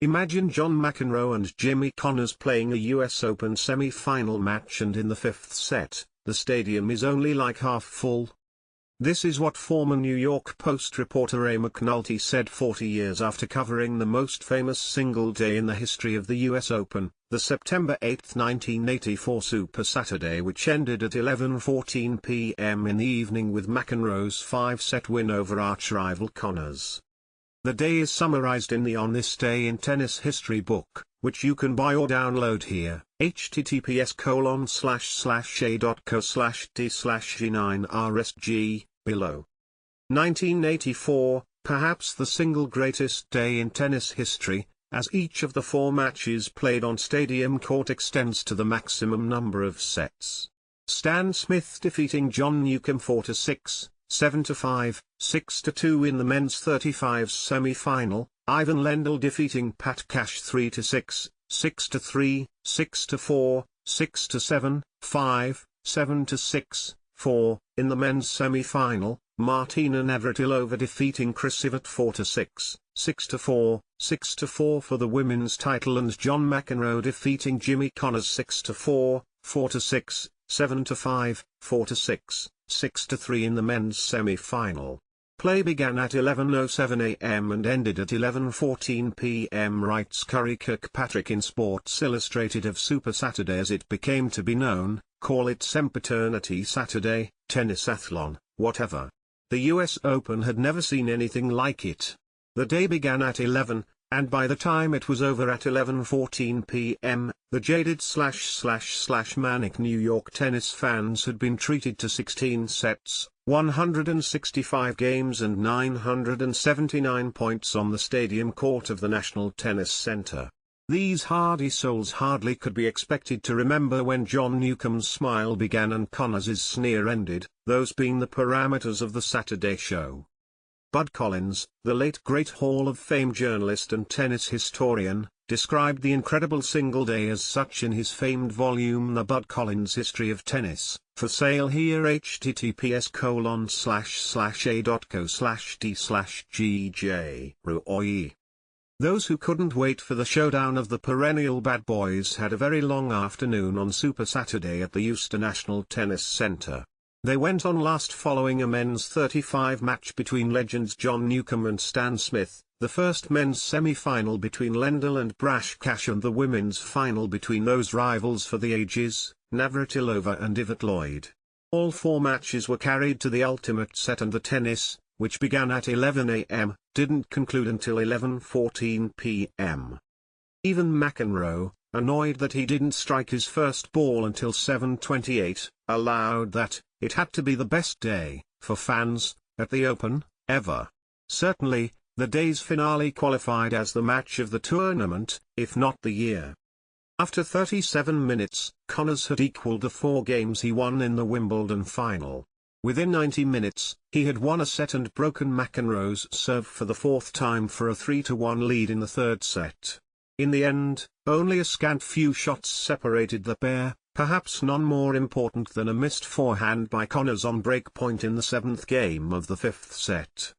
Imagine John McEnroe and Jimmy Connors playing a US Open semi-final match, and in the fifth set, the stadium is only like half full. This is what former New York Post reporter Ray McNulty said 40 years after covering the most famous single day in the history of the US Open, the September 8, 1984 Super Saturday, which ended at 11:14 p.m. in the evening with McEnroe's 5-set win over arch-rival Connors. The day is summarized in the On This Day in Tennis History book, which you can buy or download here, https://a.co/d/g9rsg, below. 1984, perhaps the single greatest day in tennis history, as each of the 4 matches played on Stadium Court extends to the maximum number of sets. Stan Smith defeating John Newcombe 4-6, 7-5, 6-2 in the men's 35s semi-final, Ivan Lendl defeating Pat Cash 3-6, 6-3, 6-4, 6-7, 5, 7-6, 4, in the men's semi-final, Martina Navratilova defeating Chris Evert 4-6, 6-4, 6-4 for the women's title, and John McEnroe defeating Jimmy Connors 6-4, 4-6, 7-5, 4-6, 6-3 in the men's semi-final. Play began at 11:07 a.m. and ended at 11:14 p.m. writes Curry Kirkpatrick in Sports Illustrated of Super Saturday, as it became to be known, call it Sempiternity Saturday, Tennisathlon, whatever. The US Open had never seen anything like it. The day began at 11, and by the time it was over at 11:14 p.m., the jaded / manic New York tennis fans had been treated to 16 sets, 165 games and 979 points on the stadium court of the National Tennis Center. These hardy souls hardly could be expected to remember when John Newcombe's smile began and Connors's sneer ended, those being the parameters of the Saturday show. Bud Collins, the late great Hall of Fame journalist and tennis historian, described the incredible single day as such in his famed volume The Bud Collins History of Tennis, for sale here, https://a.co/d/gj. Those who couldn't wait for the showdown of the perennial bad boys had a very long afternoon on Super Saturday at the Houston National Tennis Center. They went on last following a men's 35 match between legends John Newcombe and Stan Smith, the first men's semi-final between Lendl and Brash Cash, and the women's final between those rivals for the ages, Navratilova and Evert Lloyd. All 4 matches were carried to the ultimate set, and the tennis, which began at 11 a.m., didn't conclude until 11:14 p.m. Even McEnroe, annoyed that he didn't strike his first ball until 7:28, allowed that it had to be the best day, for fans, at the Open, ever. Certainly, the day's finale qualified as the match of the tournament, if not the year. After 37 minutes, Connors had equaled the 4 games he won in the Wimbledon final. Within 90 minutes, he had won a set and broken McEnroe's serve for the 4th time for a 3-1 lead in the 3rd set. In the end, only a scant few shots separated the pair, perhaps none more important than a missed forehand by Connors on break point in the 7th game of the 5th set.